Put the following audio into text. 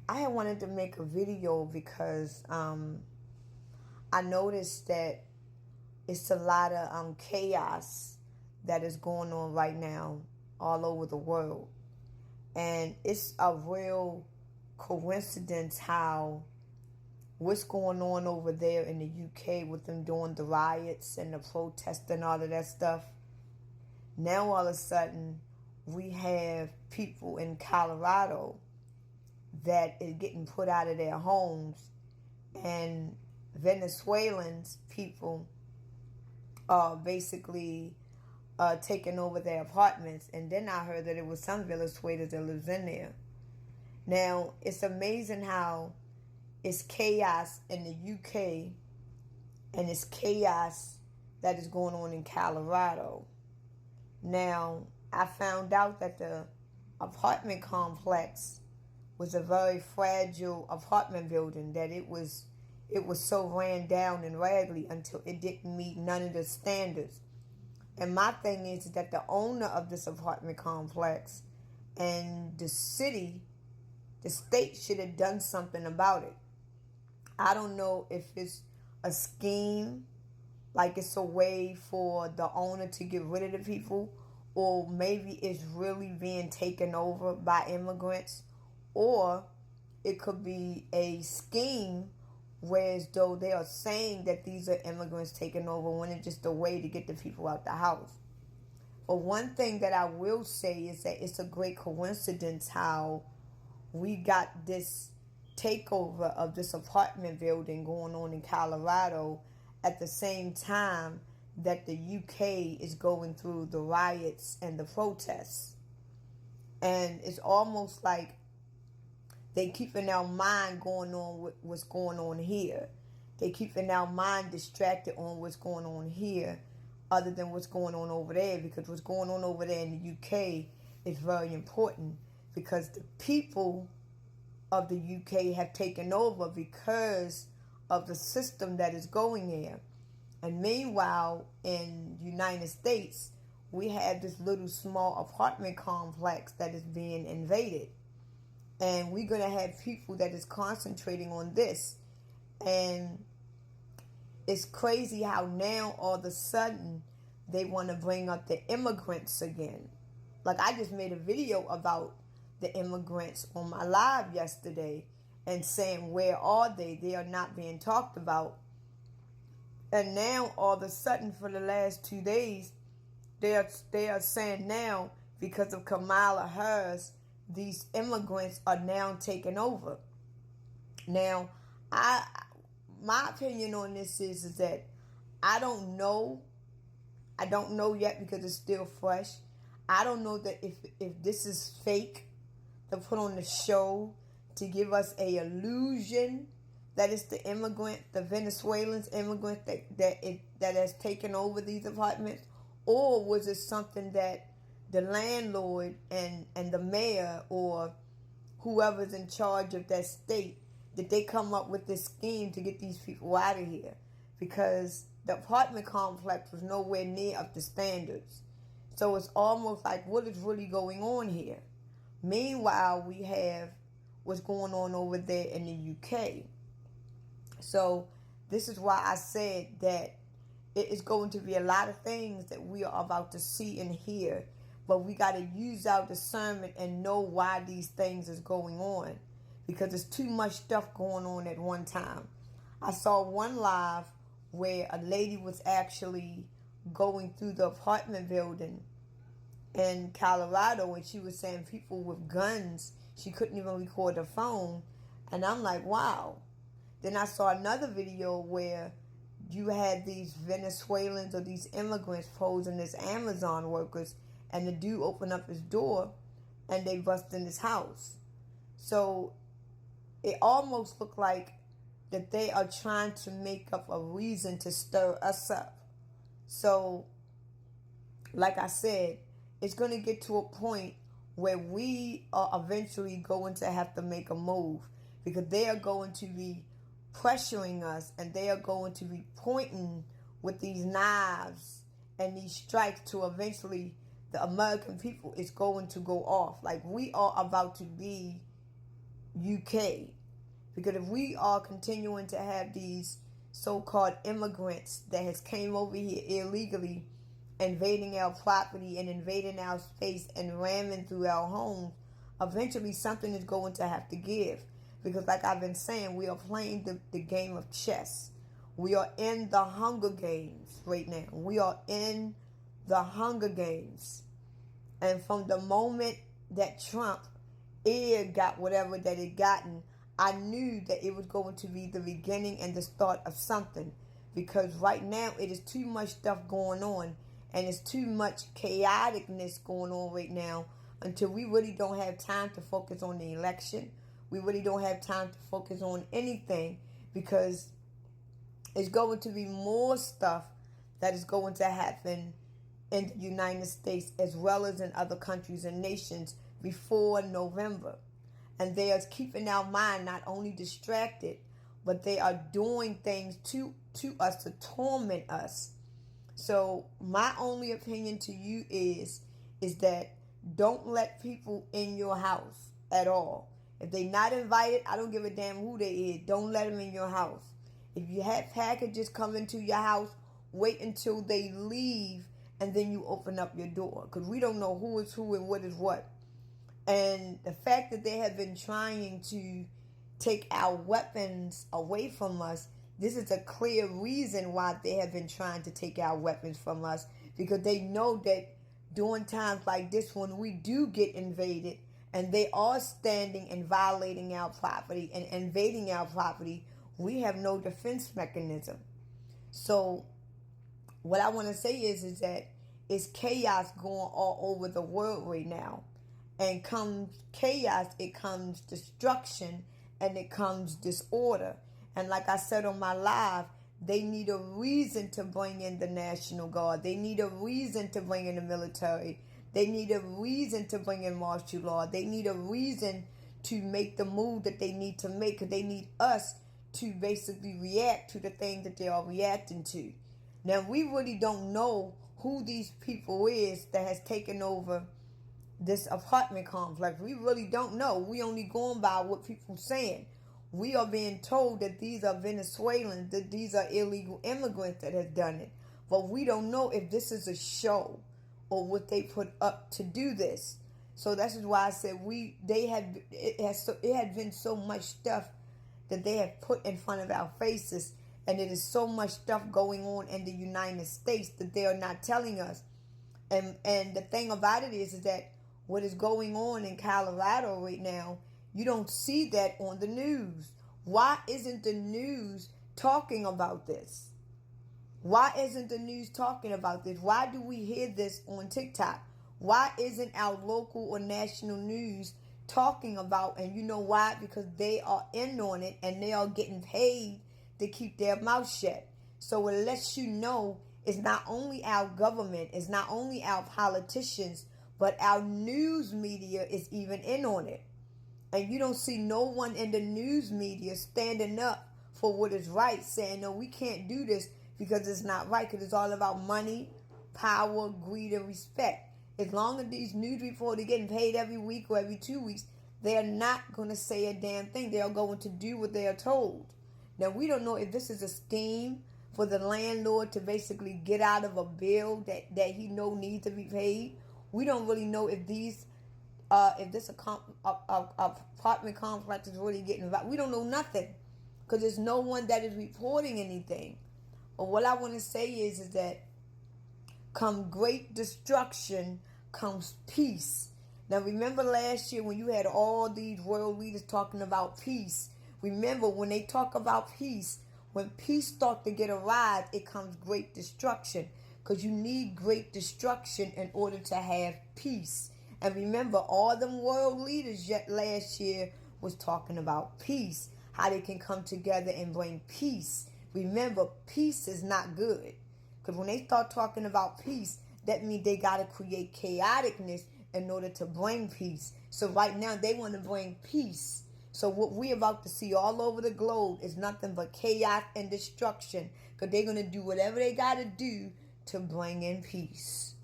I had wanted to make a video because I noticed that it's a lot of chaos that is going on right now all over the world. And it's a real coincidence how what's going on over there in the UK with them doing the riots and the protests and all of that stuff. Now all of a sudden we have people in Colorado that is getting put out of their homes, and Venezuelans people are basically taking over their apartments. And then I heard that it was some Venezuelans that lives in there. Now it's amazing how it's chaos in the UK and it's chaos that is going on in Colorado. Now I found out that the apartment complex was a very fragile apartment building, that it was so ran down and raggedy until it didn't meet none of the standards. And my thing is that the owner of this apartment complex and the city, the state should have done something about it. I don't know if it's a scheme, like it's a way for the owner to get rid of the people, or maybe it's really being taken over by immigrants, or it could be a scheme whereas though they are saying that these are immigrants taking over when it's just a way to get the people out the house. But one thing that I will say is that it's a great coincidence how we got this takeover of this apartment building going on in Colorado at the same time that the UK is going through the riots and the protests. And it's almost like they keeping our mind going on with what's going on here. They keeping our mind distracted on what's going on here other than what's going on over there, because what's going on over there in the UK is very important, because the people of the UK have taken over because of the system that is going there. And meanwhile, in the United States, we have this little small apartment complex that is being invaded. And we're going to have people that is concentrating on this. And it's crazy how now all of a sudden they want to bring up the immigrants again. Like, I just made a video about the immigrants on my live yesterday and saying, where are they? They are not being talked about. And now all of a sudden for the last 2 days, they are saying now, because of Kamala Harris, these immigrants are now taking over. Now, my opinion on this is that I don't know. I don't know yet because it's still fresh. I don't know that if this is fake to put on the show to give us a illusion that it's the immigrant, the Venezuelans immigrant that has taken over these apartments, or was it something that the landlord and the mayor or whoever's in charge of that state, that they come up with this scheme to get these people out of here? Because the apartment complex was nowhere near up to standards. So it's almost like, what is really going on here? Meanwhile, we have what's going on over there in the UK. So this is why I said that it is going to be a lot of things that we are about to see and hear. But we got to use our discernment and know why these things is going on, because there's too much stuff going on at one time. I saw one live where a lady was actually going through the apartment building in Colorado, and she was saying people with guns, she couldn't even record her phone. And I'm like, wow. Then I saw another video where you had these Venezuelans or these immigrants posing as Amazon workers, and the dude opened up his door and they bust in his house. So it almost looked like that they are trying to make up a reason to stir us up. So, like I said, it's going to get to a point where we are eventually going to have to make a move, because they are going to be pressuring us and they are going to be pointing with these knives and these strikes to eventually the American people is going to go off. Like, we are about to be UK. Because if we are continuing to have these so-called immigrants that has came over here illegally, invading our property and invading our space and ramming through our homes, eventually something is going to have to give. Because like I've been saying, we are playing the game of chess. We are in the Hunger Games right now. We are in the Hunger Games. And from the moment that Trump got whatever that it gotten, I knew that it was going to be the beginning and the start of something. Because right now it is too much stuff going on. And it's too much chaoticness going on right now until we really don't have time to focus on the election. We really don't have time to focus on anything because it's going to be more stuff that is going to happen in the United States as well as in other countries and nations before November. And they are keeping our mind not only distracted, but they are doing things to us to torment us. So my only opinion to you is that don't let people in your house at all. If they not invited, I don't give a damn who they is. Don't let them in your house. If you have packages come into your house, wait until they leave and then you open up your door. Because we don't know who is who and what is what. And the fact that they have been trying to take our weapons away from us, this is a clear reason why they have been trying to take our weapons from us. Because they know that during times like this when we do get invaded and they are standing and violating our property and invading our property, we have no defense mechanism. So what I want to say is that it's chaos going all over the world right now. And comes chaos, it comes destruction, and it comes disorder. And like I said on my live, they need a reason to bring in the National Guard. They need a reason to bring in the military. They need a reason to bring in martial law. They need a reason to make the move that they need to make. Because they need us to basically react to the things that they are reacting to. Now, we really don't know who these people is that has taken over this apartment complex. We really don't know. We only going by what people saying. We are being told that these are Venezuelans, that these are illegal immigrants that have done it. But we don't know if this is a show or what they put up to do this. So that's why I said it had been so much stuff that they have put in front of our faces, and it is so much stuff going on in the United States that they are not telling us. And the thing about it is that what is going on in Colorado right now, you don't see that on the news. Why isn't the news talking about this? Why isn't the news talking about this? Why do we hear this on TikTok? Why isn't our local or national news talking about, and you know why? Because they are in on it and they are getting paid to keep their mouth shut. So it lets you know it's not only our government, it's not only our politicians, but our news media is even in on it. And you don't see no one in the news media standing up for what is right, saying, no, we can't do this because it's not right, because it's all about money, power, greed, and respect. As long as these news reporters are getting paid every week or every 2 weeks, they are not going to say a damn thing. They are going to do what they are told. Now, we don't know if this is a scheme for the landlord to basically get out of a bill that he know needs to be paid. We don't really know if this apartment complex is really getting involved. We don't know nothing because there's no one that is reporting anything. But what I want to say is that come great destruction comes peace. Now remember last year when you had all these world leaders talking about peace. Remember when they talk about peace, when peace starts to get arrived, it comes great destruction. Because you need great destruction in order to have peace. And remember, all them world leaders last year was talking about peace. How they can come together and bring peace. Remember, peace is not good. Because when they start talking about peace, that means they got to create chaoticness in order to bring peace. So right now, they want to bring peace. So what we're about to see all over the globe is nothing but chaos and destruction. Because they're going to do whatever they got to do to bring in peace.